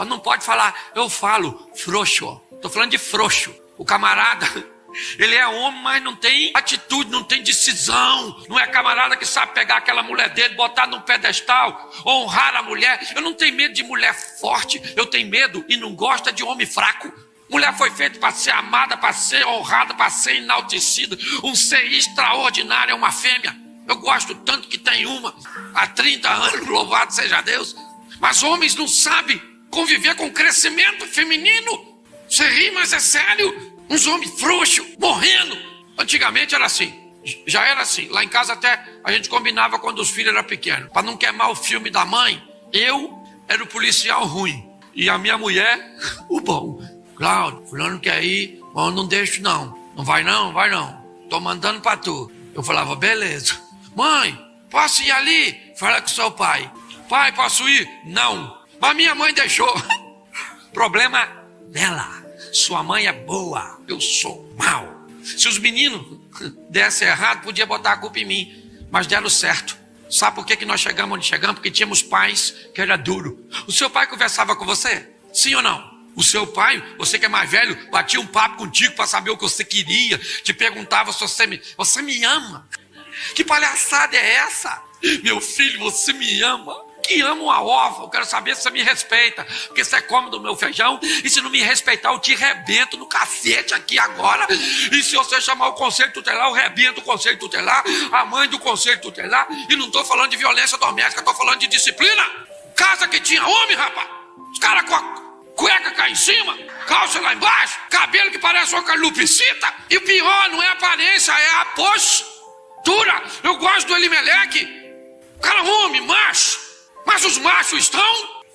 Não pode falar, eu falo frouxo. Estou falando de frouxo. O camarada, ele é homem, mas não tem atitude, não tem decisão. Não é camarada que sabe pegar aquela mulher dele, botar num pedestal, honrar a mulher. Eu não tenho medo de mulher forte, eu tenho medo e não gosto de homem fraco. Mulher foi feita para ser amada, para ser honrada, para ser enaltecida. Um ser extraordinário é uma fêmea. Eu gosto tanto que tem uma há 30 anos, louvado seja Deus. Mas homens não sabem conviver com o crescimento feminino. Você ri, mas é sério. Uns homens frouxos, morrendo. Antigamente era assim, já era assim. Lá em casa até a gente combinava quando os filhos eram pequenos. Para não queimar o filme da mãe, eu era o policial ruim. E a minha mulher, o bom. Cláudio, fulano quer ir, mas eu não deixo não. Não vai não, vai não. Tô mandando para tu. Eu falava, beleza. Mãe, posso ir ali? Fala com seu pai. Pai, posso ir? Não. Mas minha mãe deixou. Problema dela. Sua mãe é boa, eu sou mau. Se os meninos dessem errado, podia botar a culpa em mim. Mas deram certo. Sabe por que nós chegamos onde chegamos? Porque tínhamos pais que era duro. O seu pai conversava com você? Sim ou não? O seu pai, você que é mais velho, batia um papo contigo para saber o que você queria. Te perguntava se você me ama. Que palhaçada é essa? Meu filho, você me ama? Que amo uma ova, eu quero saber se você me respeita, porque você come do meu feijão, e se não me respeitar eu te rebento no cacete aqui agora, e se você chamar o conselho tutelar, eu rebento o conselho tutelar, a mãe do conselho tutelar, e não estou falando de violência doméstica, estou falando de disciplina. Casa que tinha homem, rapaz, os caras com a cueca cá em cima, calça lá embaixo, cabelo que parece uma calopsita, e o pior não é a aparência, é a postura. Eu gosto do Elimeleque, cara homem, macho. Mas os machos estão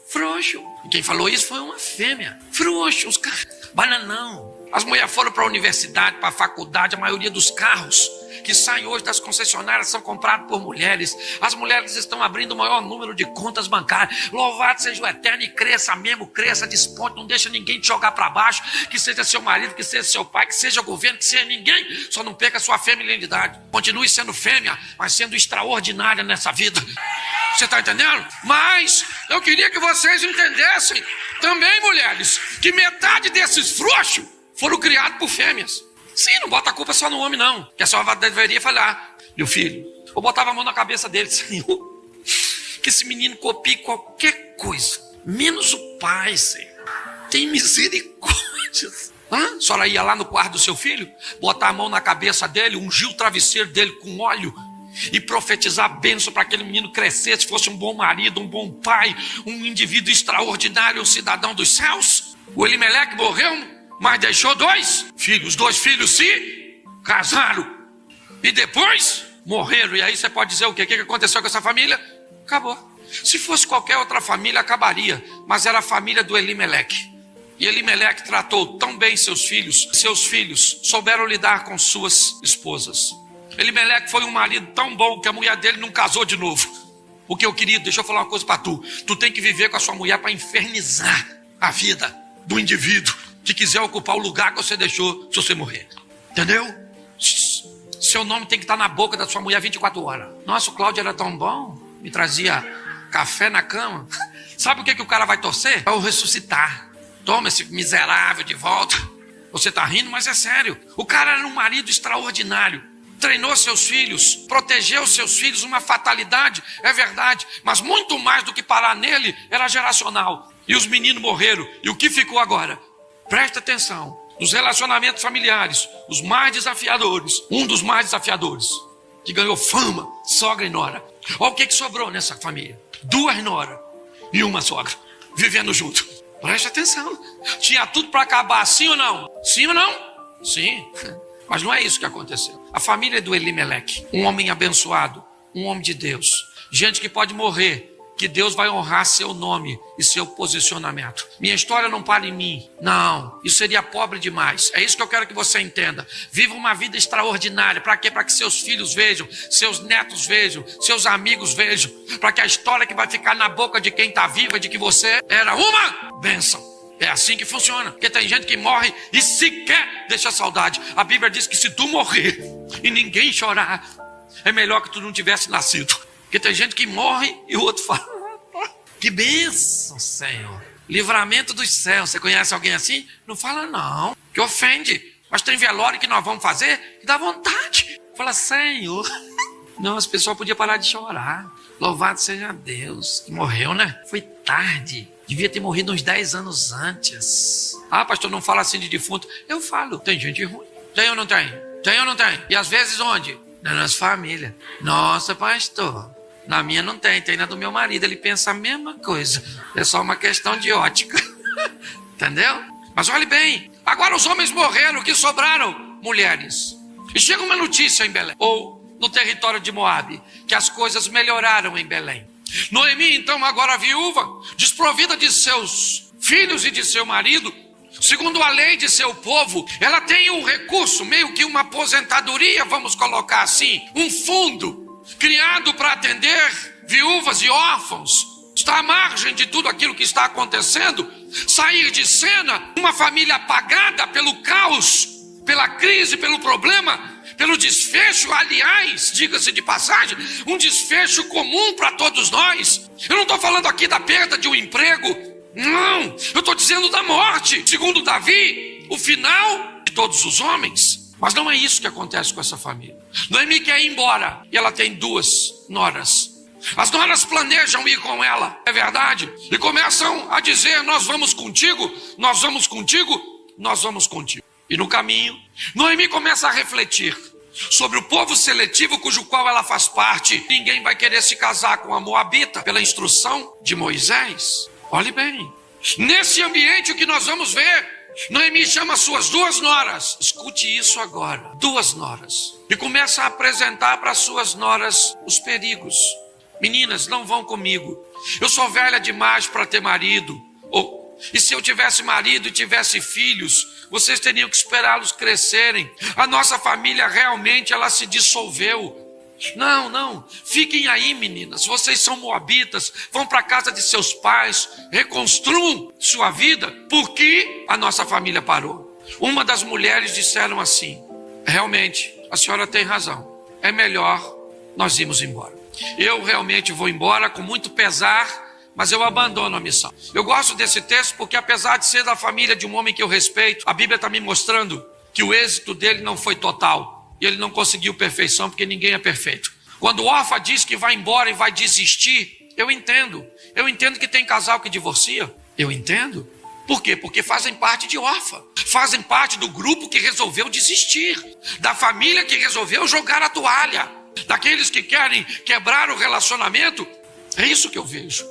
frouxos. E quem falou isso foi uma fêmea. Frouxos, os caras. Bananão. As mulheres foram para a universidade, para a faculdade. A maioria dos carros que saem hoje das concessionárias são comprados por mulheres. As mulheres estão abrindo o maior número de contas bancárias. Louvado seja o Eterno e cresça mesmo, cresça, desponte. Não deixa ninguém te jogar para baixo. Que seja seu marido, que seja seu pai, que seja o governo, que seja ninguém. Só não perca a sua feminilidade. Continue sendo fêmea, mas sendo extraordinária nessa vida. Você está entendendo? Mas eu queria que vocês entendessem também, mulheres, que metade desses frouxos foram criados por fêmeas. Sim, não bota a culpa só no homem, não. Que a senhora deveria falar, meu filho, eu botava a mão na cabeça dele, Senhor, que esse menino copie qualquer coisa, menos o pai, Senhor. Tem misericórdia. A senhora ia lá no quarto do seu filho, botar a mão na cabeça dele, ungir o travesseiro dele com óleo, e profetizar a bênção para aquele menino crescer, se fosse um bom marido, um bom pai, um indivíduo extraordinário, um cidadão dos céus. O Elimeleque morreu, mas deixou 2 filhos. Os 2 filhos se casaram e depois morreram. E aí você pode dizer o quê? O que aconteceu com essa família? Acabou. Se fosse qualquer outra família, acabaria. Mas era a família do Elimeleque. E Elimeleque tratou tão bem seus filhos souberam lidar com suas esposas. Elimeleque foi um marido tão bom que a mulher dele não casou de novo. Porque eu querido, deixa eu falar uma coisa para tu. Tu tem que viver com a sua mulher para infernizar a vida do indivíduo que quiser ocupar o lugar que você deixou se você morrer. Entendeu? Seu nome tem que estar na boca da sua mulher 24 horas. Nossa, o Cláudio era tão bom. Me trazia café na cama. Sabe o que o cara vai torcer? Para eu ressuscitar. Toma esse miserável de volta. Você tá rindo, mas é sério. O cara era um marido extraordinário. Treinou seus filhos, protegeu seus filhos, uma fatalidade, é verdade, mas muito mais do que parar nele, era geracional. E os meninos morreram, e o que ficou agora? Presta atenção, nos relacionamentos familiares, os mais desafiadores, um dos mais desafiadores, que ganhou fama, sogra e nora. Olha o que sobrou nessa família. 2 noras e uma sogra, vivendo junto. Preste atenção. Tinha tudo para acabar, sim ou não? Sim ou não? Sim. Mas não é isso que aconteceu. A família do Elimeleque, um homem abençoado, um homem de Deus. Gente que pode morrer, que Deus vai honrar seu nome e seu posicionamento. Minha história não para em mim. Não, isso seria pobre demais. É isso que eu quero que você entenda. Viva uma vida extraordinária. Para quê? Para que seus filhos vejam, seus netos vejam, seus amigos vejam. Para que a história que vai ficar na boca de quem está vivo é de que você era uma bênção. É assim que funciona. Porque tem gente que morre e sequer deixa saudade. A Bíblia diz que se tu morrer e ninguém chorar, é melhor que tu não tivesse nascido. Porque tem gente que morre e o outro fala: que bênção, Senhor. Livramento dos céus. Você conhece alguém assim? Não fala não, que ofende. Mas tem velório que nós vamos fazer e dá vontade. Fala: Senhor. Não, as pessoas podiam parar de chorar. Louvado seja Deus. Que morreu, né? Foi tarde. Devia ter morrido uns 10 anos antes. Ah, pastor, não fala assim de defunto. Eu falo, tem gente ruim. Tem ou não tem? Tem ou não tem? E às vezes onde? Na nossa família. Nossa, pastor, na minha não tem, tem na do meu marido. Ele pensa a mesma coisa. É só uma questão de ótica. Entendeu? Mas olhe bem, agora os homens morreram, o que sobraram? Mulheres. E chega uma notícia em Belém, ou no território de Moabe, que as coisas melhoraram em Belém. Noemi, então, agora viúva, desprovida de seus filhos e de seu marido, segundo a lei de seu povo, ela tem um recurso, meio que uma aposentadoria, vamos colocar assim, um fundo, criado para atender viúvas e órfãos. Está à margem de tudo aquilo que está acontecendo, sair de cena, uma família apagada pelo caos, pela crise, pelo problema, pelo desfecho, aliás, diga-se de passagem, um desfecho comum para todos nós. Eu não estou falando aqui da perda de um emprego, não, eu estou dizendo da morte. Segundo Davi, o final de todos os homens. Mas não é isso que acontece com essa família. Noemi quer ir embora e ela tem 2 noras. As noras planejam ir com ela, é verdade, e começam a dizer: nós vamos contigo, nós vamos contigo, nós vamos contigo. E no caminho, Noemi começa a refletir sobre o povo seletivo cujo qual ela faz parte. Ninguém vai querer se casar com a moabita pela instrução de Moisés. Olhe bem, nesse ambiente o que nós vamos ver, Noemi chama suas 2 noras, escute isso agora, 2 noras, e começa a apresentar para suas noras os perigos. Meninas, não vão comigo, eu sou velha demais para ter marido, e se eu tivesse marido e tivesse filhos, vocês teriam que esperá-los crescerem. A nossa família realmente ela se dissolveu. Não, fiquem aí, meninas, vocês são moabitas, vão para a casa de seus pais, reconstruam sua vida, porque a nossa família parou. Uma das mulheres disseram assim: realmente, a senhora tem razão, é melhor nós irmos embora. Eu realmente vou embora com muito pesar, mas eu abandono a missão. Eu gosto desse texto porque, apesar de ser da família de um homem que eu respeito, a Bíblia está me mostrando que o êxito dele não foi total. E ele não conseguiu perfeição, porque ninguém é perfeito. Quando Orfa diz que vai embora e vai desistir, eu entendo. Eu entendo que tem casal que divorcia. Eu entendo. Por quê? Porque fazem parte de Orfa. Fazem parte do grupo que resolveu desistir. Da família que resolveu jogar a toalha. Daqueles que querem quebrar o relacionamento. É isso que eu vejo.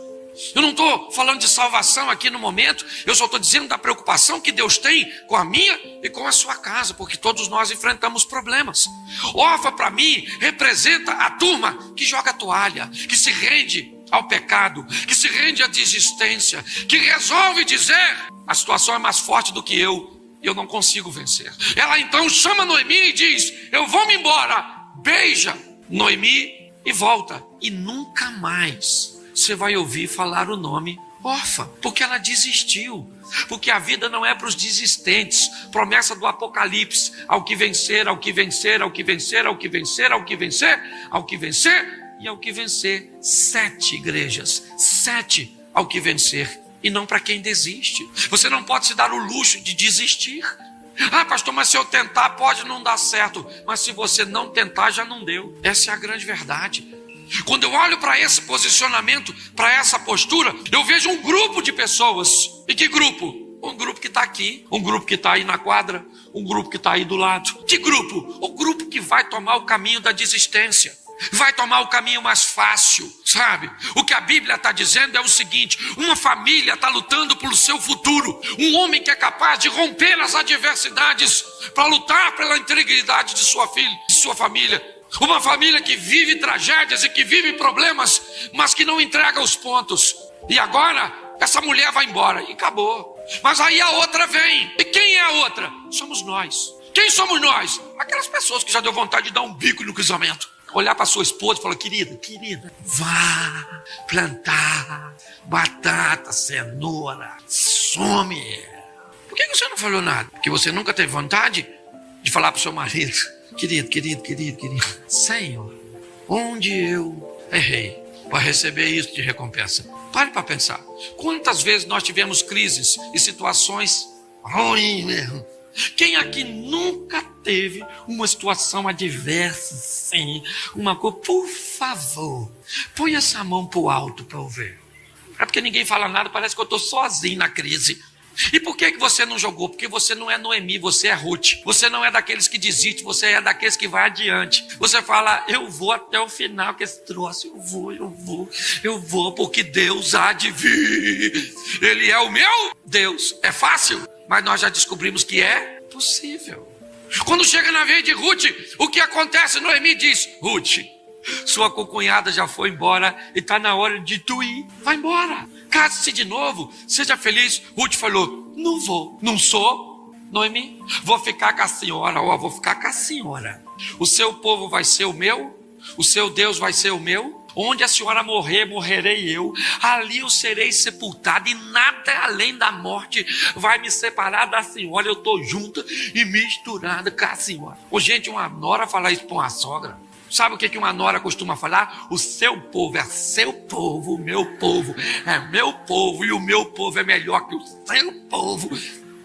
Eu não estou falando de salvação aqui no momento, eu só estou dizendo da preocupação que Deus tem com a minha e com a sua casa, porque todos nós enfrentamos problemas. Orfa, para mim, representa a turma que joga a toalha, que se rende ao pecado, que se rende à desistência, que resolve dizer: a situação é mais forte do que eu não consigo vencer. Ela então chama Noemi e diz: eu vou me embora. Beija Noemi e volta. E nunca mais você vai ouvir falar o nome Orfa, porque ela desistiu, porque a vida não é para os desistentes. Promessa do Apocalipse: ao que vencer, ao que vencer, ao que vencer, ao que vencer, ao que vencer, ao que vencer e ao que vencer. 7 igrejas, 7 ao que vencer, e não para quem desiste. Você não pode se dar o luxo de desistir. Ah, pastor, mas se eu tentar pode não dar certo. Mas se você não tentar, já não deu. Essa é a grande verdade. Quando eu olho para esse posicionamento, para essa postura, eu vejo um grupo de pessoas. E que grupo? Um grupo que está aqui, um grupo que está aí na quadra, um grupo que está aí do lado. Que grupo? O grupo que vai tomar o caminho da desistência. Vai tomar o caminho mais fácil, sabe? O que a Bíblia está dizendo é o seguinte: uma família está lutando pelo seu futuro. Um homem que é capaz de romper as adversidades para lutar pela integridade de sua filha, de sua família. Uma família que vive tragédias e que vive problemas, mas que não entrega os pontos. E agora, essa mulher vai embora e acabou. Mas aí a outra vem. E quem é a outra? Somos nós. Quem somos nós? Aquelas pessoas que já deu vontade de dar um bico no casamento. Olhar para sua esposa e falar: querida, vá plantar batata, cenoura, some. Por que você não falou nada? Porque você nunca teve vontade de falar para o seu marido: querido, Senhor, onde eu errei para receber isso de recompensa? Pare para pensar. Quantas vezes nós tivemos crises e situações ruins mesmo? Quem aqui nunca teve uma situação adversa, sim? Uma coisa, por favor, põe essa mão para o alto para eu ver. É porque ninguém fala nada, parece que eu estou sozinho na crise. E por que você não jogou? Porque você não é Noemi, você é Ruth. Você não é daqueles que desiste, você é daqueles que vai adiante. Você fala: eu vou até o final que esse troço, eu vou, porque Deus há de vir. Ele é o meu Deus. É fácil, mas nós já descobrimos que é possível. Quando chega na vez de Ruth, o que acontece? Noemi diz: Ruth, sua concunhada já foi embora e está na hora de tu ir. Vai embora, case-se de novo, seja feliz. Ruth falou: não vou, não sou Noemi, vou ficar com a senhora. Vou ficar com a senhora. O seu povo vai ser o meu, o seu Deus vai ser o meu. Onde a senhora morrer, morrerei eu. Ali eu serei sepultado, e nada além da morte vai me separar da senhora. Eu estou junta e misturada com a senhora. Gente, uma nora falar isso para uma sogra. Sabe o que uma nora costuma falar? O seu povo é seu povo, o meu povo é meu povo, e o meu povo é melhor que o seu povo.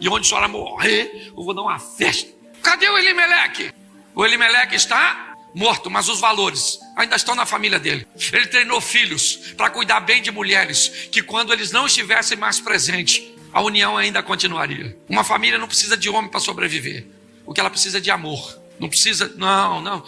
E onde a senhora morrer, eu vou dar uma festa. Cadê o Elimeleque? O Elimeleque está morto, mas os valores ainda estão na família dele. Ele treinou filhos para cuidar bem de mulheres, que quando eles não estivessem mais presentes, a união ainda continuaria. Uma família não precisa de homem para sobreviver. O que ela precisa é de amor. Não precisa, não.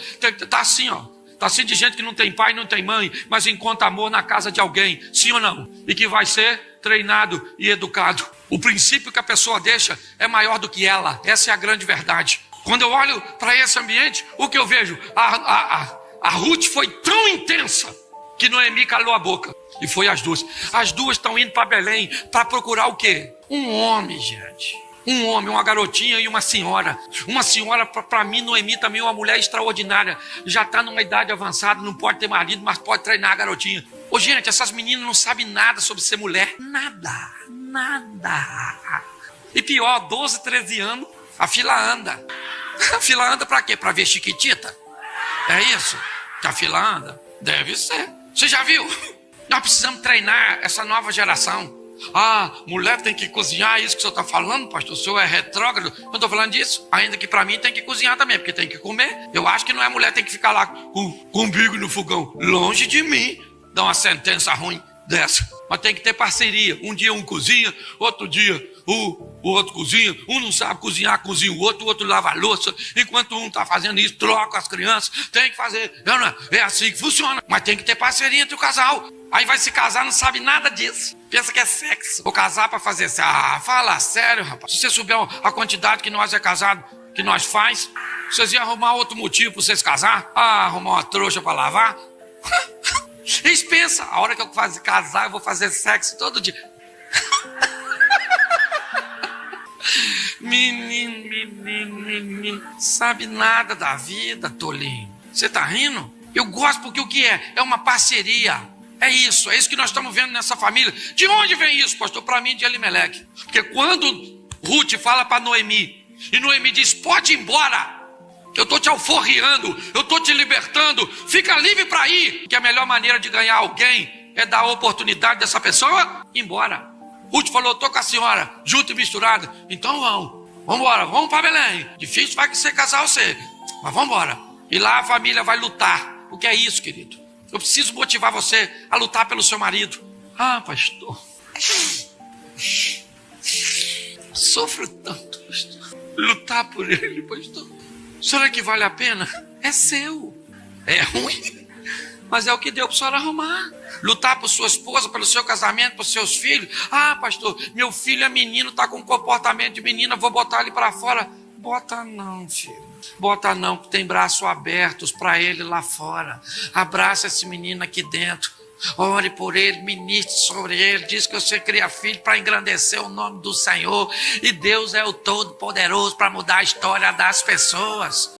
Tá assim, ó. Tá assim de gente que não tem pai, não tem mãe, mas encontra amor na casa de alguém. Sim ou não? E que vai ser treinado e educado. O princípio que a pessoa deixa é maior do que ela. Essa é a grande verdade. Quando eu olho para esse ambiente, o que eu vejo? A Ruth foi tão intensa que Noemi calou a boca. E foi as duas. As duas estão indo para Belém para procurar o quê? Um homem, gente. Um homem, uma garotinha e uma senhora. Uma senhora, para mim, Noemi também é uma mulher extraordinária. Já está numa idade avançada, não pode ter marido, mas pode treinar a garotinha. Gente, essas meninas não sabem nada sobre ser mulher. Nada. E pior, 12, 13 anos, a fila anda. A fila anda para quê? Para ver Chiquitita? É isso que a fila anda? Deve ser. Você já viu? Nós precisamos treinar essa nova geração. Mulher tem que cozinhar, isso que o senhor está falando, pastor? O senhor é retrógrado? Eu não estou falando disso. Ainda que para mim tem que cozinhar também, porque tem que comer. Eu acho que não é mulher tem que ficar lá com o umbigo no fogão. Longe de mim dar uma sentença ruim dessa. Mas tem que ter parceria. Um dia um cozinha, outro dia o outro cozinha. Um não sabe cozinhar, cozinha o outro lava a louça. Enquanto um está fazendo isso, troca as crianças. Tem que fazer. É assim que funciona. Mas tem que ter parceria entre o casal. Aí vai se casar, não sabe nada disso. Pensa que é sexo. Vou casar para fazer isso. Fala sério, rapaz. Se você souber a quantidade que nós é casado, que nós faz, vocês iam arrumar outro motivo para vocês casar? Arrumar uma trouxa para lavar? Eles pensam, a hora que eu casar, eu vou fazer sexo todo dia. Menino, sabe nada da vida, tolinho. Você tá rindo? Eu gosto porque o que é? É uma parceria. É isso que nós estamos vendo nessa família. De onde vem isso, pastor? Para mim, de Elimeleque. Porque quando Ruth fala para Noemi, e Noemi diz: pode ir embora, eu estou te alforriando, eu estou te libertando, fica livre para ir. Que a melhor maneira de ganhar alguém é dar a oportunidade dessa pessoa ir embora. Ruth falou: estou com a senhora, junto e misturado. Então vamos embora, vamos para Belém. Difícil vai ser casar você, mas vamos embora. E lá a família vai lutar. O que é isso, querido? Eu preciso motivar você a lutar pelo seu marido. Pastor, Sofro tanto, pastor. Lutar por ele, pastor. Será que vale a pena? É seu. É ruim, mas é o que deu para o senhor arrumar. Lutar por sua esposa, pelo seu casamento, por seus filhos. Ah, pastor, meu filho é menino, está com comportamento de menina, vou botar ele para fora. Bota não, filho. Bota não, que tem braços abertos para ele lá fora. Abraça esse menino aqui dentro. Ore por ele, ministre sobre ele. Diz que você cria filho para engrandecer o nome do Senhor. E Deus é o Todo-Poderoso para mudar a história das pessoas.